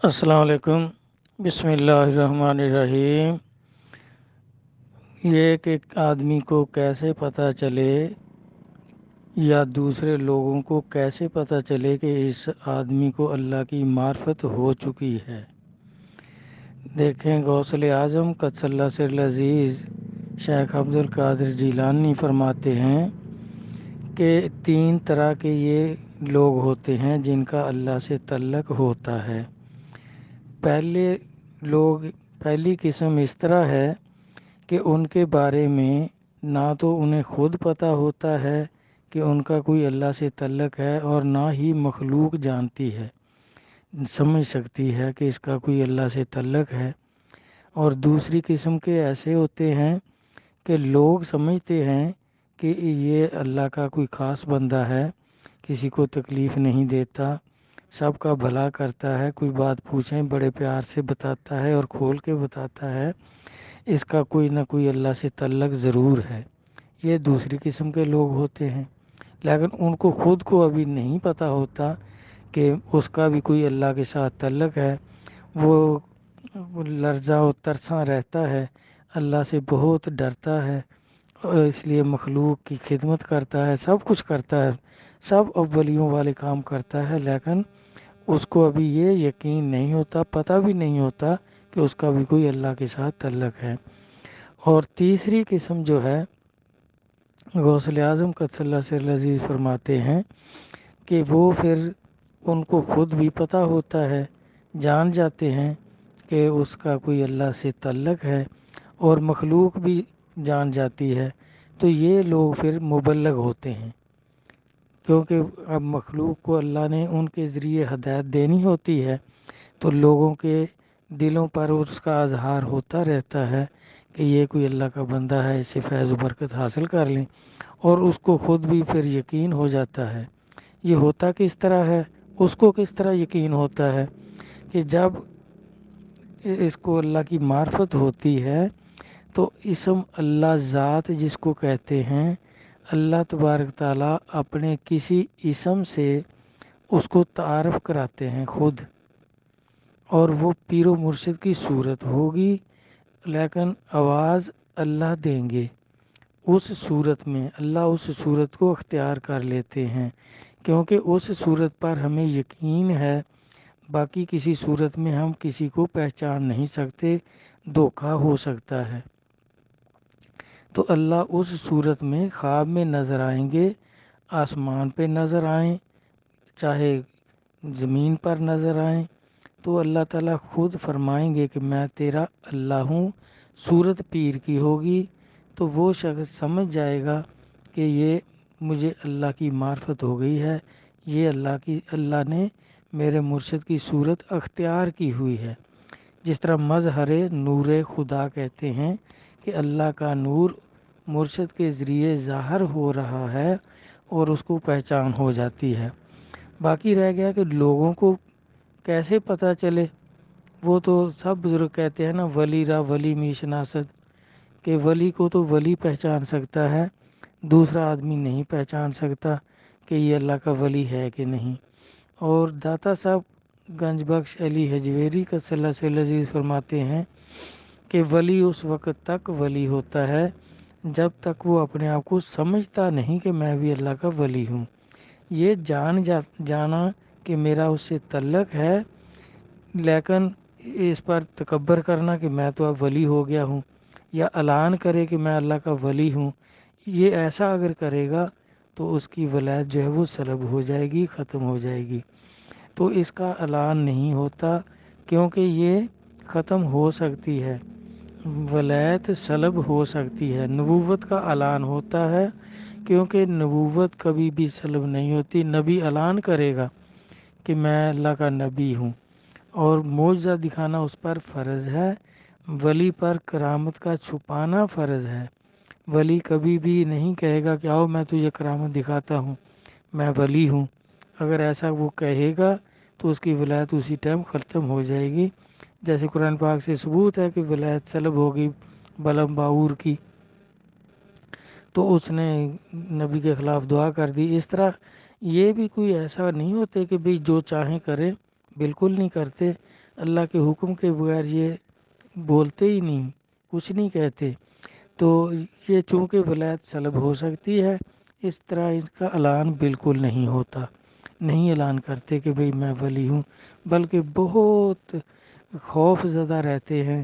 السلام علیکم۔ بسم اللہ الرحمن الرحیم۔ یہ کہ ایک آدمی کو کیسے پتہ چلے یا دوسرے لوگوں کو کیسے پتہ چلے کہ اس آدمی کو اللہ کی معرفت ہو چکی ہے۔ دیکھیں، غوث اعظم قدس اللہ سر العزیز شیخ عبد القادر جیلانی فرماتے ہیں کہ 3 طرح کے یہ لوگ ہوتے ہیں جن کا اللہ سے تعلق ہوتا ہے۔ پہلی قسم اس طرح ہے کہ ان کے بارے میں نہ تو انہیں خود پتہ ہوتا ہے کہ ان کا کوئی اللہ سے تعلق ہے، اور نہ ہی مخلوق جانتی ہے، سمجھ سکتی ہے کہ اس کا کوئی اللہ سے تعلق ہے۔ اور دوسری قسم کے ایسے ہوتے ہیں کہ لوگ سمجھتے ہیں کہ یہ اللہ کا کوئی خاص بندہ ہے، کسی کو تکلیف نہیں دیتا، سب کا بھلا کرتا ہے، کوئی بات پوچھیں بڑے پیار سے بتاتا ہے اور کھول کے بتاتا ہے، اس کا کوئی نہ کوئی اللہ سے تعلق ضرور ہے۔ یہ دوسری قسم کے لوگ ہوتے ہیں، لیکن ان کو خود کو ابھی نہیں پتہ ہوتا کہ اس کا بھی کوئی اللہ کے ساتھ تعلق ہے۔ وہ لرزاں و ترساں رہتا ہے، اللہ سے بہت ڈرتا ہے، اور اس لیے مخلوق کی خدمت کرتا ہے، سب کچھ کرتا ہے، سب اولیوں والے کام کرتا ہے، لیکن اس کو ابھی یہ یقین نہیں ہوتا، پتہ بھی نہیں ہوتا کہ اس کا بھی کوئی اللہ کے ساتھ تعلق ہے۔ اور تیسری قسم جو ہے، غوث اعظم قدس اللہ سر العزیز فرماتے ہیں کہ وہ پھر ان کو خود بھی پتہ ہوتا ہے، جان جاتے ہیں کہ اس کا کوئی اللہ سے تعلق ہے، اور مخلوق بھی جان جاتی ہے، تو یہ لوگ پھر مبلغ ہوتے ہیں، کیونکہ اب مخلوق کو اللہ نے ان کے ذریعے ہدایت دینی ہوتی ہے، تو لوگوں کے دلوں پر اس کا اظہار ہوتا رہتا ہے کہ یہ کوئی اللہ کا بندہ ہے، اس سے فیض و برکت حاصل کر لیں، اور اس کو خود بھی پھر یقین ہو جاتا ہے۔ یہ ہوتا کس طرح ہے، اس کو کس طرح یقین ہوتا ہے کہ جب اس کو اللہ کی معرفت ہوتی ہے تو اسم اللہ ذات جس کو کہتے ہیں، اللہ تبارک تعالیٰ اپنے کسی اسم سے اس کو تعارف کراتے ہیں خود، اور وہ پیر و مرشد کی صورت ہوگی، لیکن آواز اللہ دیں گے اس صورت میں، اللہ اس صورت کو اختیار کر لیتے ہیں، کیونکہ اس صورت پر ہمیں یقین ہے، باقی کسی صورت میں ہم کسی کو پہچان نہیں سکتے، دھوکہ ہو سکتا ہے۔ تو اللہ اس صورت میں خواب میں نظر آئیں گے، آسمان پہ نظر آئیں، چاہے زمین پر نظر آئیں، تو اللہ تعالیٰ خود فرمائیں گے کہ میں تیرا اللہ ہوں۔ صورت پیر کی ہوگی تو وہ شخص سمجھ جائے گا کہ یہ مجھے اللہ کی معرفت ہو گئی ہے، یہ اللہ نے میرے مرشد کی صورت اختیار کی ہوئی ہے۔ جس طرح مظہر نور خدا کہتے ہیں کہ اللہ کا نور مرشد کے ذریعے ظاہر ہو رہا ہے اور اس کو پہچان ہو جاتی ہے۔ باقی رہ گیا کہ لوگوں کو کیسے پتہ چلے، وہ تو سب بزرگ کہتے ہیں نا، ولی را ولی می شناسد، کہ ولی کو تو ولی پہچان سکتا ہے، دوسرا آدمی نہیں پہچان سکتا کہ یہ اللہ کا ولی ہے کہ نہیں۔ اور داتا صاحب گنج بخش علی حجویری کا صلی اللہ علیہ عزیز فرماتے ہیں کہ ولی اس وقت تک ولی ہوتا ہے جب تک وہ اپنے آپ کو سمجھتا نہیں کہ میں بھی اللہ کا ولی ہوں۔ یہ جانا کہ میرا اس سے تعلق ہے، لیکن اس پر تکبر کرنا کہ میں تو اب ولی ہو گیا ہوں، یا اعلان کرے کہ میں اللہ کا ولی ہوں، یہ ایسا اگر کرے گا تو اس کی ولایت جو ہے وہ سلب ہو جائے گی، ختم ہو جائے گی۔ تو اس کا اعلان نہیں ہوتا، کیونکہ یہ ختم ہو سکتی ہے، ولایت سلب ہو سکتی ہے۔ نبوت کا اعلان ہوتا ہے، کیونکہ نبوت کبھی بھی سلب نہیں ہوتی۔ نبی اعلان کرے گا کہ میں اللہ کا نبی ہوں، اور معجزہ دکھانا اس پر فرض ہے۔ ولی پر کرامت کا چھپانا فرض ہے۔ ولی کبھی بھی نہیں کہے گا کہ آؤ میں تجھے کرامت دکھاتا ہوں، میں ولی ہوں۔ اگر ایسا وہ کہے گا تو اس کی ولایت اسی ٹائم ختم ہو جائے گی، جیسے قرآن پاک سے ثبوت ہے کہ ولایت سلب ہوگی بلم باور کی، تو اس نے نبی کے خلاف دعا کر دی۔ اس طرح یہ بھی کوئی ایسا نہیں ہوتے کہ بھئی جو چاہیں کریں، بالکل نہیں کرتے۔ اللہ کے حکم کے بغیر یہ بولتے ہی نہیں، کچھ نہیں کہتے، تو یہ چونکہ ولایت سلب ہو سکتی ہے، اس طرح ان کا اعلان بالکل نہیں ہوتا، نہیں اعلان کرتے کہ بھئی میں ولی ہوں، بلکہ بہت خوف زدہ رہتے ہیں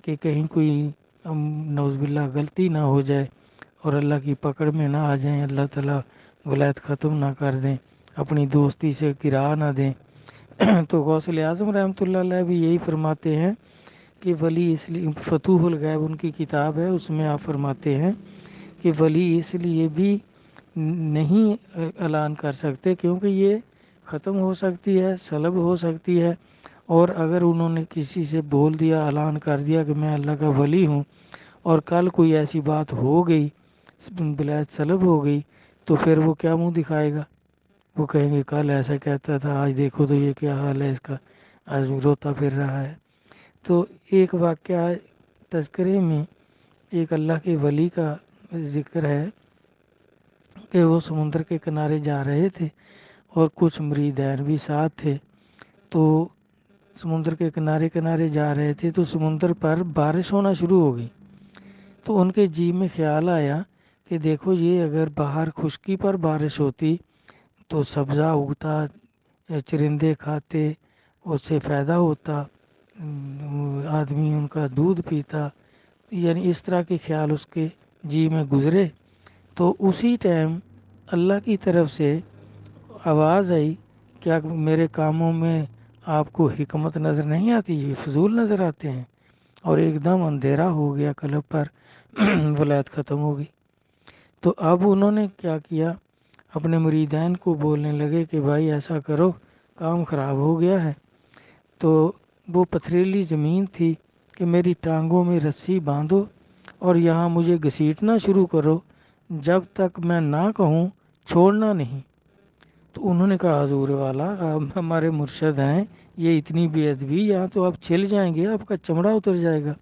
کہ کہیں کوئی نعوذ باللہ غلطی نہ ہو جائے اور اللہ کی پکڑ میں نہ آ جائیں، اللہ تعالیٰ ولایت ختم نہ کر دیں، اپنی دوستی سے گرا نہ دیں۔ تو غوث اعظم رحمۃ اللہ علیہ بھی یہی فرماتے ہیں کہ ولی اس لیے، فتوح الغیب ان کی کتاب ہے، اس میں آپ فرماتے ہیں کہ ولی اس لیے بھی نہیں اعلان کر سکتے کیونکہ یہ ختم ہو سکتی ہے، سلب ہو سکتی ہے، اور اگر انہوں نے کسی سے بول دیا، اعلان کر دیا کہ میں اللہ کا ولی ہوں، اور کل کوئی ایسی بات ہو گئی، ولایت سلب ہو گئی، تو پھر وہ کیا منہ دکھائے گا؟ وہ کہیں گے کل ایسا کہتا تھا، آج دیکھو تو یہ کیا حال ہے اس کا، آج روتا پھر رہا ہے۔ تو ایک واقعہ تذکرے میں ایک اللہ کے ولی کا ذکر ہے کہ وہ سمندر کے کنارے جا رہے تھے اور کچھ مریدین بھی ساتھ تھے، تو سمندر کے کنارے کنارے جا رہے تھے تو سمندر پر بارش ہونا شروع ہو گئی، تو ان کے جی میں خیال آیا کہ دیکھو یہ اگر باہر خشکی پر بارش ہوتی تو سبزہ اگتا، چرندے کھاتے، اس سے فائدہ ہوتا، آدمی ان کا دودھ پیتا، یعنی اس طرح کے خیال اس کے جی میں گزرے۔ تو اسی ٹائم اللہ کی طرف سے آواز آئی، کیا میرے کاموں میں آپ کو حکمت نظر نہیں آتی، یہ فضول نظر آتے ہیں؟ اور ایک دم اندھیرا ہو گیا قلب پر، ولایت ختم ہو گئی۔ تو اب انہوں نے کیا کیا، اپنے مریدین کو بولنے لگے کہ بھائی ایسا کرو، کام خراب ہو گیا ہے۔ تو وہ پتھریلی زمین تھی کہ میری ٹانگوں میں رسی باندھو اور یہاں مجھے گھسیٹنا شروع کرو، جب تک میں نہ کہوں چھوڑنا نہیں۔ تو انہوں نے کہا حضور والا، آپ ہمارے مرشد ہیں، یہ اتنی بے ادبی، یہاں تو آپ چھل جائیں گے، آپ کا چمڑا اتر جائے گا۔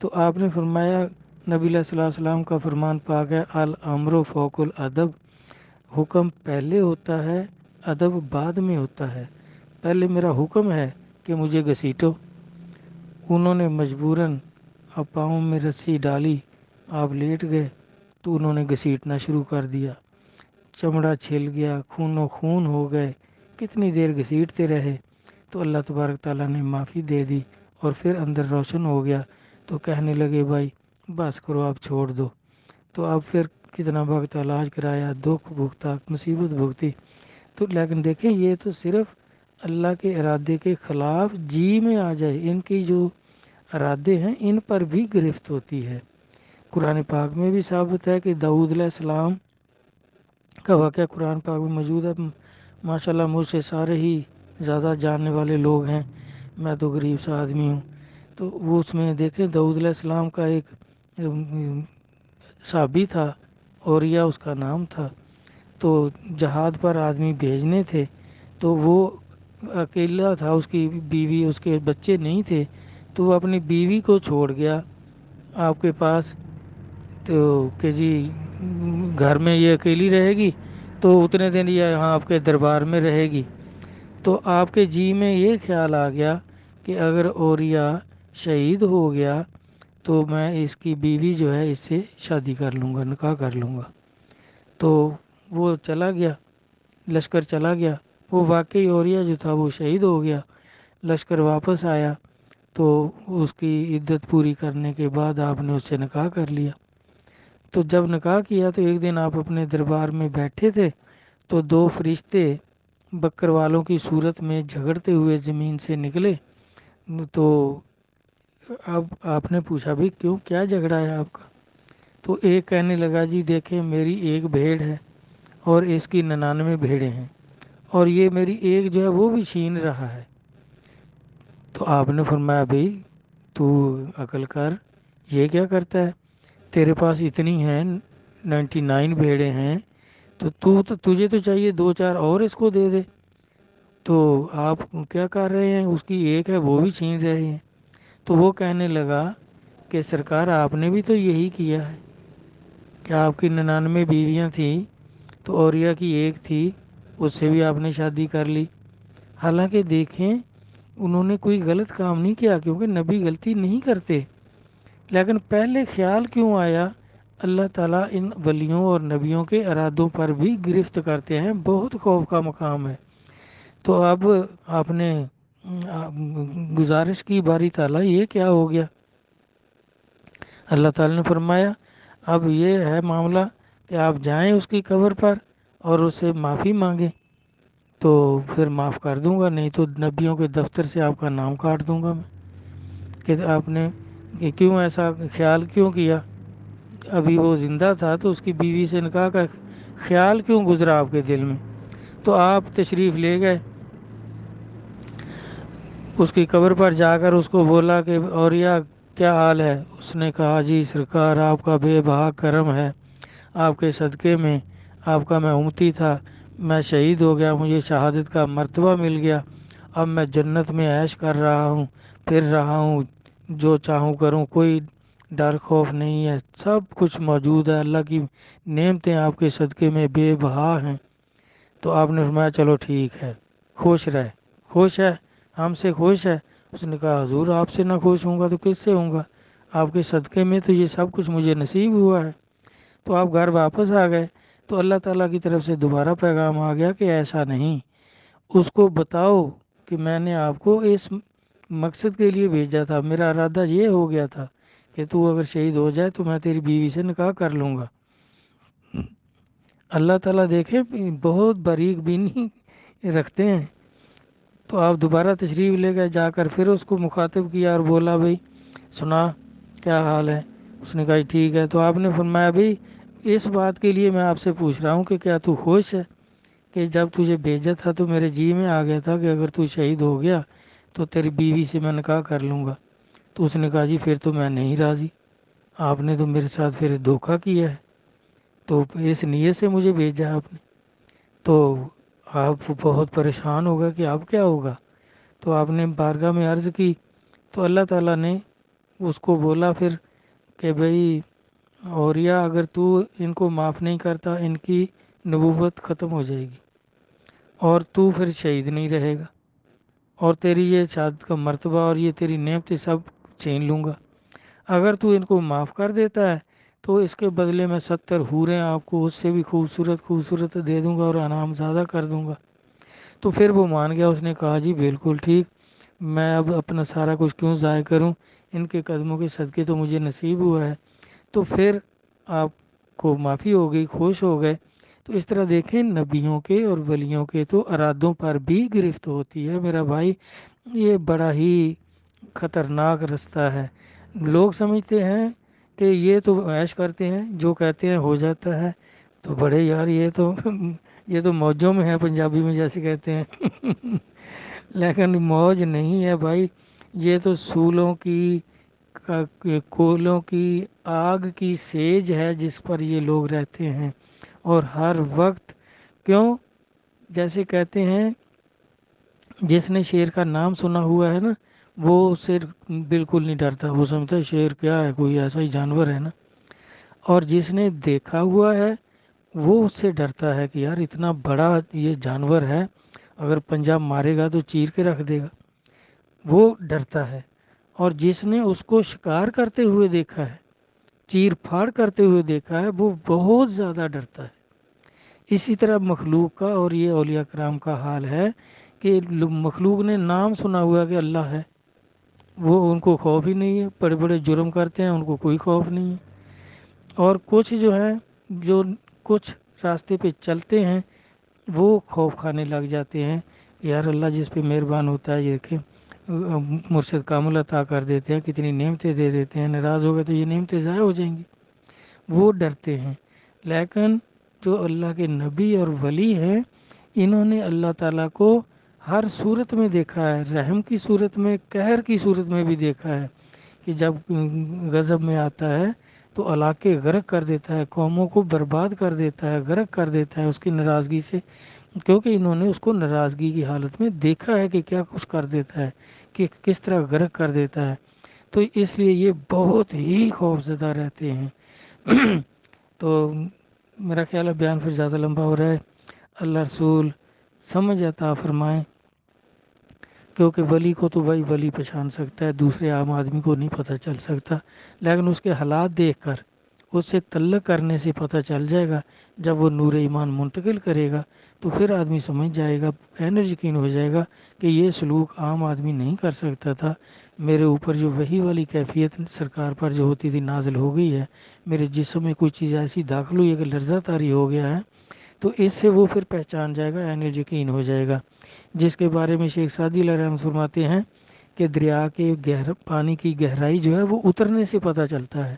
تو آپ نے فرمایا، نبی علیہ الصلوۃ والسلام کا فرمان پاک ہے، الامر فوق الادب، حکم پہلے ہوتا ہے، ادب بعد میں ہوتا ہے۔ پہلے میرا حکم ہے کہ مجھے گھسیٹو۔ انہوں نے مجبوراً اب پاؤں میں رسی ڈالی، آپ لیٹ گئے، تو انہوں نے گھسیٹنا شروع کر دیا، چمڑا چھل گیا، خون و خون ہو گئے، کتنی دیر گھسیٹتے رہے، تو اللہ تبارک تعالیٰ نے معافی دے دی اور پھر اندر روشن ہو گیا، تو کہنے لگے بھائی بس کرو، اب چھوڑ دو۔ تو اب پھر کتنا وقت علاج کرایا، دکھ بھگتا، مصیبت بھگتی، تو لیکن دیکھیں یہ تو صرف اللہ کے ارادے کے خلاف جی میں آ جائے، ان کی جو ارادے ہیں ان پر بھی گرفت ہوتی ہے۔ قرآن پاک میں بھی ثابت ہے کہ داؤد علیہ السلام کا واقعہ قرآن پاک میں موجود ہے، ماشاءاللہ مجھ سے سارے ہی زیادہ جاننے والے لوگ ہیں، میں تو غریب سا آدمی ہوں۔ تو وہ اس میں دیکھیں داؤد علیہ السلام کا ایک صحابی تھا، اوریا اس کا نام تھا، تو جہاد پر آدمی بھیجنے تھے، تو وہ اکیلا تھا، اس کی بیوی، اس کے بچے نہیں تھے، تو وہ اپنی بیوی کو چھوڑ گیا آپ کے پاس، تو کہ جی گھر میں یہ اکیلی رہے گی تو اتنے دن یہ یہاں آپ کے دربار میں رہے گی۔ تو آپ کے جی میں یہ خیال آ گیا کہ اگر اوریا شہید ہو گیا تو میں اس کی بیوی جو ہے اس سے شادی کر لوں گا، نکاح کر لوں گا۔ تو وہ چلا گیا، لشکر چلا گیا، وہ واقعی اوریا جو تھا وہ شہید ہو گیا۔ لشکر واپس آیا تو اس کی عدت پوری کرنے کے بعد آپ نے اس سے نکاح کر لیا۔ تو جب نکاح کیا تو ایک دن آپ اپنے دربار میں بیٹھے تھے تو دو فرشتے بکر والوں کی صورت میں جھگڑتے ہوئے زمین سے نکلے۔ تو اب آپ نے پوچھا بھی کیوں، کیا جھگڑا ہے آپ کا؟ تو ایک کہنے لگا جی دیکھیں میری ایک بھیڑ ہے اور اس کی 99 بھیڑیں ہیں، اور یہ میری ایک جو ہے وہ بھی چھین رہا ہے۔ تو آپ نے فرمایا بھائی تو عقل کر، یہ کیا کرتا ہے، تیرے پاس اتنی ہیں 99 بھیڑیں ہیں، تو تجھے تو چاہیے دو چار اور اس کو دے دے، تو آپ کیا کر رہے ہیں، اس کی ایک ہے وہ بھی چھین رہے ہیں۔ تو وہ کہنے لگا کہ سرکار آپ نے بھی تو یہی کیا ہے کہ آپ کی 99 بیویاں تھیں تو اوریا کی ایک تھی، اس سے بھی آپ نے شادی کر لی۔ حالانکہ دیکھیں انہوں نے کوئی غلط کام نہیں کیا، کیونکہ نبی غلطی نہیں کرتے، لیکن پہلے خیال کیوں آیا؟ اللہ تعالیٰ ان ولیوں اور نبیوں کے ارادوں پر بھی گرفت کرتے ہیں، بہت خوف کا مقام ہے۔ تو اب آپ نے گزارش کی باری تعالیٰ یہ کیا ہو گیا؟ اللہ تعالیٰ نے فرمایا اب یہ ہے معاملہ کہ آپ جائیں اس کی قبر پر اور اس سے معافی مانگیں، تو پھر معاف کر دوں گا، نہیں تو نبیوں کے دفتر سے آپ کا نام کاٹ دوں گا میں، کہ آپ نے کہ کیوں ایسا خیال کیوں کیا؟ ابھی وہ زندہ تھا تو اس کی بیوی سے نکاح کا خیال کیوں گزرا آپ کے دل میں؟ تو آپ تشریف لے گئے اس کی قبر پر، جا کر اس کو بولا کہ اوریا کیا حال ہے؟ اس نے کہا جی سرکار آپ کا بے بہا کرم ہے، آپ کے صدقے میں، آپ کا میں امتی تھا، میں شہید ہو گیا، مجھے شہادت کا مرتبہ مل گیا، اب میں جنت میں عیش کر رہا ہوں، پھر رہا ہوں، جو چاہوں کروں، کوئی ڈر خوف نہیں ہے، سب کچھ موجود ہے، اللہ کی نعمتیں آپ کے صدقے میں بے بہا ہیں۔ تو آپ نے فرمایا چلو ٹھیک ہے، خوش رہے، خوش ہے، ہم سے خوش ہے؟ اس نے کہا حضور آپ سے نہ خوش ہوں گا تو کس سے ہوں گا؟ آپ کے صدقے میں تو یہ سب کچھ مجھے نصیب ہوا ہے۔ تو آپ گھر واپس آ گئے، تو اللہ تعالیٰ کی طرف سے دوبارہ پیغام آ گیا کہ ایسا نہیں، اس کو بتاؤ کہ میں نے آپ کو اس مقصد کے لیے بھیجا تھا، میرا ارادہ یہ ہو گیا تھا کہ تو اگر شہید ہو جائے تو میں تیری بیوی سے نکاح کر لوں گا۔ اللہ تعالیٰ دیکھے بہت باریک بینی رکھتے ہیں۔ تو آپ دوبارہ تشریف لے گئے، جا کر پھر اس کو مخاطب کیا اور بولا بھائی سنا کیا حال ہے؟ اس نے کہا ٹھیک ہے۔ تو آپ نے فرمایا بھائی اس بات کے لیے میں آپ سے پوچھ رہا ہوں کہ کیا تو خوش ہے کہ جب تجھے بھیجا تھا تو میرے جی میں آ گیا تھا کہ اگر تو شہید ہو گیا تو تیری بیوی سے میں نکاح کر لوں گا؟ تو اس نے کہا جی پھر تو میں نہیں راضی، آپ نے تو میرے ساتھ پھر دھوکہ کیا ہے، تو اس نیت سے مجھے بھیجا آپ نے۔ تو آپ بہت پریشان ہو گئے کہ اب کیا ہوگا؟ تو آپ نے بارگاہ میں عرض کی، تو اللہ تعالیٰ نے اس کو بولا پھر کہ بھئی اوریا اگر تو ان کو معاف نہیں کرتا ان کی نبوت ختم ہو جائے گی اور تو پھر شہید نہیں رہے گا، اور تیری یہ شہادت کا مرتبہ اور یہ تیری نعمتیں سب چھین لوں گا۔ اگر تو ان کو معاف کر دیتا ہے تو اس کے بدلے میں 70 حوریں آپ کو اس سے بھی خوبصورت خوبصورت دے دوں گا اور انعام زیادہ کر دوں گا۔ تو پھر وہ مان گیا، اس نے کہا جی بالکل ٹھیک، میں اب اپنا سارا کچھ کیوں ضائع کروں، ان کے قدموں کے صدقے تو مجھے نصیب ہوا ہے۔ تو پھر آپ کو معافی ہو گئی، خوش ہو گئے۔ تو اس طرح دیکھیں نبیوں کے اور ولیوں کے تو ارادوں پر بھی گرفت ہوتی ہے میرا بھائی، یہ بڑا ہی خطرناک رستہ ہے۔ لوگ سمجھتے ہیں کہ یہ تو عیش کرتے ہیں، جو کہتے ہیں ہو جاتا ہے، تو بڑے یار یہ تو موجوں میں ہے، پنجابی میں جیسے کہتے ہیں لیکن موج نہیں ہے بھائی، یہ تو سولوں کی کولوں کی آگ کی سیج ہے جس پر یہ لوگ رہتے ہیں، اور ہر وقت کیوں، جیسے کہتے ہیں جس نے شیر کا نام سنا ہوا ہے نا وہ شیر بالکل نہیں ڈرتا، وہ سمجھتا ہے شیر کیا ہے، کوئی ایسا ہی جانور ہے نا، اور جس نے دیکھا ہوا ہے وہ اس سے ڈرتا ہے کہ یار اتنا بڑا یہ جانور ہے، اگر پنجہ مارے گا تو چیر کے رکھ دے گا، وہ ڈرتا ہے۔ اور جس نے اس کو شکار کرتے ہوئے دیکھا ہے، چیر پھاڑ کرتے ہوئے دیکھا ہے، وہ بہت زیادہ ڈرتا ہے۔ اسی طرح مخلوق کا اور یہ اولیاء کرام کا حال ہے کہ مخلوق نے نام سنا ہوا کہ اللہ ہے، وہ ان کو خوف ہی نہیں ہے، بڑے بڑے جرم کرتے ہیں ان کو کوئی خوف نہیں ہے۔ اور کچھ جو ہیں جو کچھ راستے پہ چلتے ہیں وہ خوف کھانے لگ جاتے ہیں کہ یار اللہ جس پہ مہربان ہوتا ہے، یہ دیکھیں مرشد کامل عطا کر دیتے ہیں، کتنی نعمتیں دے دیتے ہیں، ناراض ہو گئے تو یہ نعمتیں ضائع ہو جائیں گی، وہ ڈرتے ہیں۔ لیکن جو اللہ کے نبی اور ولی ہیں انہوں نے اللہ تعالیٰ کو ہر صورت میں دیکھا ہے، رحم کی صورت میں، قہر کی صورت میں بھی دیکھا ہے، کہ جب غضب میں آتا ہے تو علاقے غرق کر دیتا ہے، قوموں کو برباد کر دیتا ہے، غرق کر دیتا ہے اس کی ناراضگی سے، کیونکہ انہوں نے اس کو ناراضگی کی حالت میں دیکھا ہے کہ کیا کچھ کر دیتا ہے، کہ کس طرح غرق کر دیتا ہے۔ تو اس لیے یہ بہت ہی خوف زدہ رہتے ہیں تو میرا خیال ہے بیان پھر زیادہ لمبا ہو رہا ہے، اللہ رسول سمجھ عطا فرمائیں۔ کیونکہ ولی کو تو بھائی ولی پہچان سکتا ہے، دوسرے عام آدمی کو نہیں پتہ چل سکتا، لیکن اس کے حالات دیکھ کر اس سے تعلق کرنے سے پتہ چل جائے گا۔ جب وہ نور ایمان منتقل کرے گا تو پھر آدمی سمجھ جائے گا، عین یقین ہو جائے گا کہ یہ سلوک عام آدمی نہیں کر سکتا تھا، میرے اوپر جو وحی والی کیفیت سرکار پر جو ہوتی تھی نازل ہو گئی ہے، میرے جسم میں کوئی چیز ایسی داخل ہوئی ہے کہ لرزہ طاری ہو گیا ہے، تو اس سے وہ پھر پہچان جائے گا، عین یقین ہو جائے گا۔ جس کے بارے میں شیخ سعدی علیہ رحمۃ فرماتے ہیں کہ دریا کے پانی کی گہرائی جو ہے وہ اترنے سے پتہ چلتا ہے۔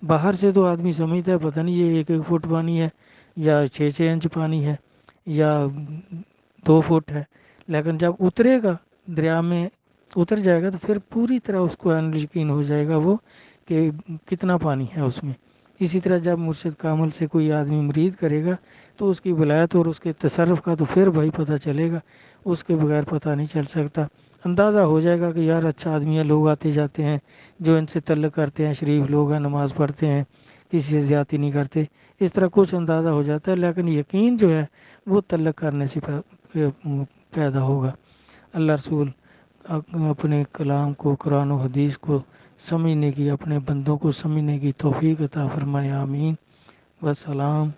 باہر سے تو آدمی سمجھتا ہے پتہ نہیں یہ 1 فٹ پانی ہے یا 6 انچ پانی ہے یا 2 فٹ ہے، لیکن جب اترے گا دریا میں اتر جائے گا تو پھر پوری طرح اس کو عین یقین ہو جائے گا وہ کہ کتنا پانی ہے اس میں۔ اسی طرح جب مرشد کامل سے کوئی آدمی مرید کرے گا تو اس کی ولایت اور اس کے تصرف کا تو پھر بھائی پتہ چلے گا، اس کے بغیر پتہ نہیں چل سکتا۔ اندازہ ہو جائے گا کہ یار اچھا آدمی ہے، لوگ آتے جاتے ہیں جو ان سے تعلق کرتے ہیں، شریف لوگ ہیں، نماز پڑھتے ہیں، کسی سے زیادتی نہیں کرتے، اس طرح کچھ اندازہ ہو جاتا ہے، لیکن یقین جو ہے وہ تعلق کرنے سے پیدا ہوگا۔ اللہ رسول اپنے کلام کو، قرآن و حدیث کو سمجھنے کی، اپنے بندوں کو سمجھنے کی توفیق عطا فرمائے، آمین۔ والسلام